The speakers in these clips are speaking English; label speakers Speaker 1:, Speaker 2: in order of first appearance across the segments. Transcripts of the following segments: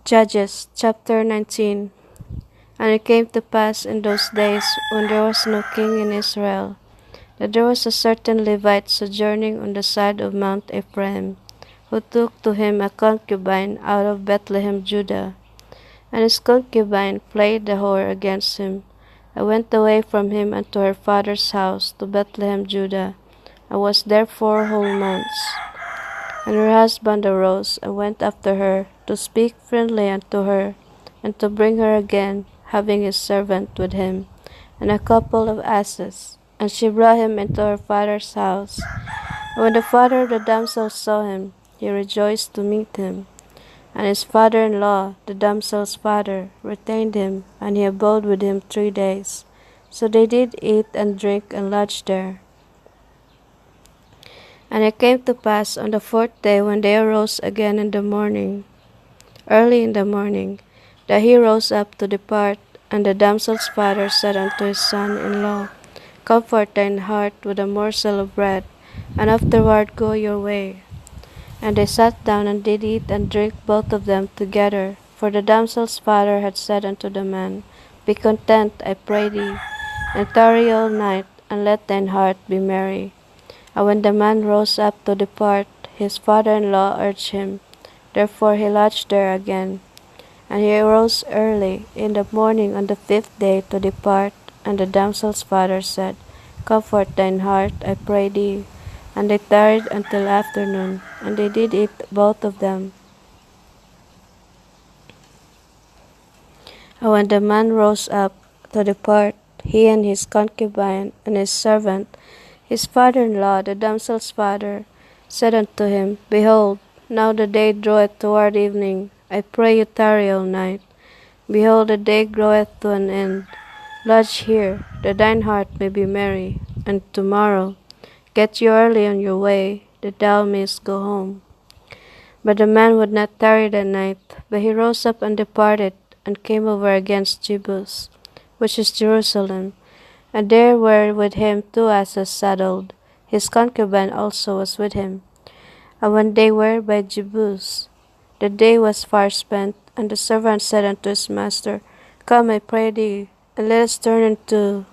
Speaker 1: Judges chapter 19. And it came to pass in those days, when there was no king in Israel, that there was a certain Levite sojourning on the side of Mount Ephraim, who took to him a concubine out of Bethlehem, Judah. And his concubine played the whore against him, and went away from him unto her father's house to Bethlehem, Judah, and was there 4 whole months. And her husband arose, and went after her, to speak friendly unto her, and to bring her again, having his servant with him, and a couple of asses. And she brought him into her father's house. And when the father of the damsel saw him, he rejoiced to meet him. And his father-in-law, the damsel's father, retained him, and he abode with him 3 days. So they did eat and drink and lodge there. And it came to pass on the 4th day, when they arose again in the morning, early in the morning, that he rose up to depart. And the damsel's father said unto his son-in-law, Comfort thine heart with a morsel of bread, and afterward go your way. And they sat down and did eat and drink both of them together. For the damsel's father had said unto the man, Be content, I pray thee, and tarry all night, and let thine heart be merry. And when the man rose up to depart, his father-in-law urged him. Therefore he lodged there again. And he arose early in the morning on the 5th day to depart. And the damsel's father said, Comfort thine heart, I pray thee. And they tarried until afternoon, and they did eat both of them. And when the man rose up to depart, he and his concubine and his servant, his father-in-law, the damsel's father, said unto him, Behold, now the day draweth toward evening. I pray you tarry all night. Behold, the day groweth to an end. Lodge here, that thine heart may be merry. And tomorrow get you early on your way, that thou mayest go home. But the man would not tarry that night, but he rose up and departed, and came over against Jebus, which is Jerusalem. And there were with him 2 asses saddled. His concubine also was with him. And when they were by Jebus, the day was far spent, and the servant said unto his master, Come, I pray thee, and let us turn into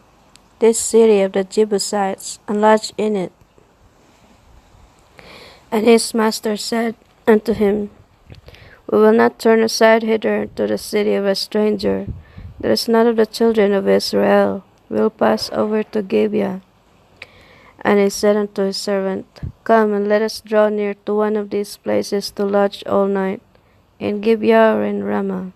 Speaker 1: this city of the Jebusites, and lodge in it. And his master said unto him, We will not turn aside hither to the city of a stranger. There is none of the children of Israel will pass over to Gibeah. And he said unto his servant, Come, and let us draw near to one of these places to lodge all night, in Gibeah or in Ramah.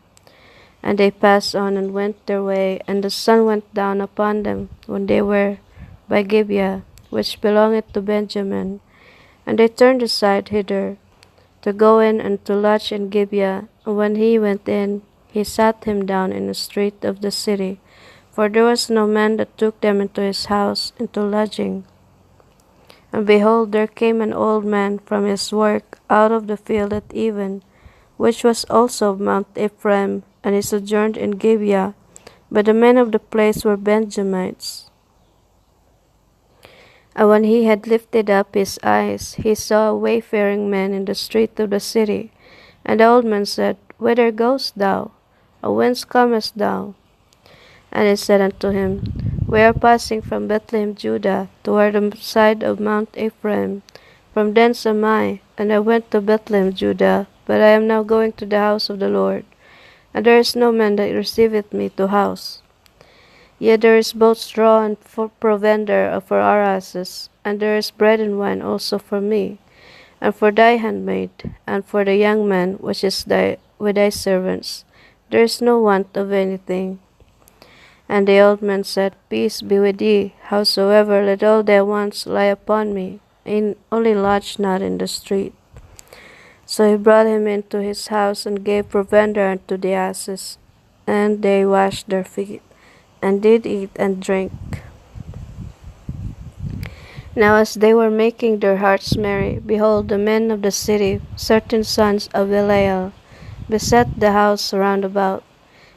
Speaker 1: And they passed on and went their way, and the sun went down upon them when they were by Gibeah, which belongeth to Benjamin. And they turned aside hither, to go in and to lodge in Gibeah. And when he went in, he sat him down in the street of the city, for there was no man that took them into his house into lodging. And behold, there came an old man from his work out of the field at even, which was also of Mount Ephraim, and he sojourned in Gibeah. But the men of the place were Benjamites. And when he had lifted up his eyes, he saw a wayfaring man in the street of the city. And the old man said, Whither goest thou? Or whence comest thou? And he said unto him, We are passing from Bethlehem, Judah, toward the side of Mount Ephraim. From thence am I, and I went to Bethlehem, Judah, but I am now going to the house of the Lord. And there is no man that receiveth me to house. Yet there is both straw and provender for our asses, and there is bread and wine also for me, and for thy handmaid, and for the young man which is with thy servants. There is no want of anything. And the old man said, Peace be with thee. Howsoever, let all thy wants lie upon me, and only lodge not in the street. So he brought him into his house, and gave provender unto the asses. And they washed their feet, and did eat and drink. Now as they were making their hearts merry, behold, the men of the city, certain sons of Belial, beset the house round about,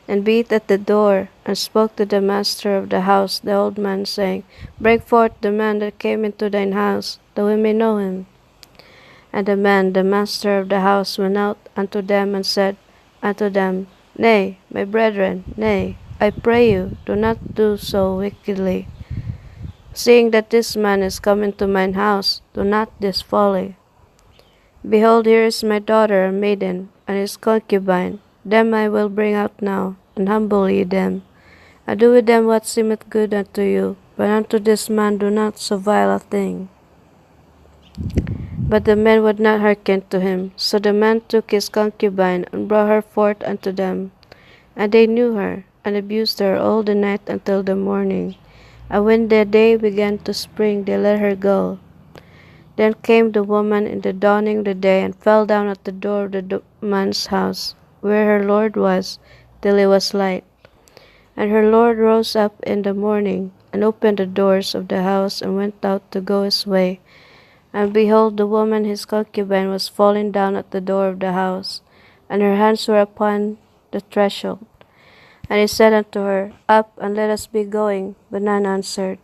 Speaker 1: and beat at the door, and spoke to the master of the house, the old man, saying, Break forth the man that came into thine house, that we may know him. And the man, the master of the house, went out unto them, and said, unto them, Nay, my brethren, nay, I pray you, do not do so wickedly. Seeing that this man is come into mine house, do not this folly. Behold, here is my daughter, a maiden, and his concubine. Them I will bring out now, and humble ye them, and do with them what seemeth good unto you. But unto this man do not so vile a thing. But the men would not hearken to him. So the man took his concubine, and brought her forth unto them. And they knew her, and abused her all the night until the morning. And when the day began to spring, they let her go. Then came the woman in the dawning of the day, and fell down at the door of the man's house, where her lord was, till it was light. And her lord rose up in the morning, and opened the doors of the house, and went out to go his way. And behold, the woman his concubine was fallen down at the door of the house, and her hands were upon the threshold. And he said unto her, Up, and let us be going. But none answered.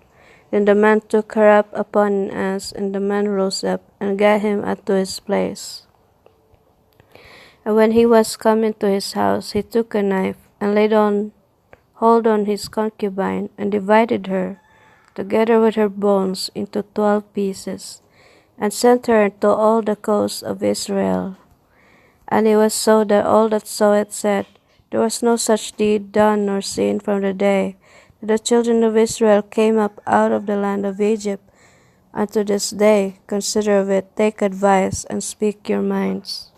Speaker 1: Then the man took her up upon an ass, and the man rose up, and gat him unto his place. And when he was come into his house, he took a knife, and laid hold on his concubine, and divided her, together with her bones, into 12 pieces, and sent her into all the coasts of Israel. And it was so that all that saw it said, There was no such deed done nor seen from the day that the children of Israel came up out of the land of Egypt unto this day. Consider of it, take advice, and speak your minds.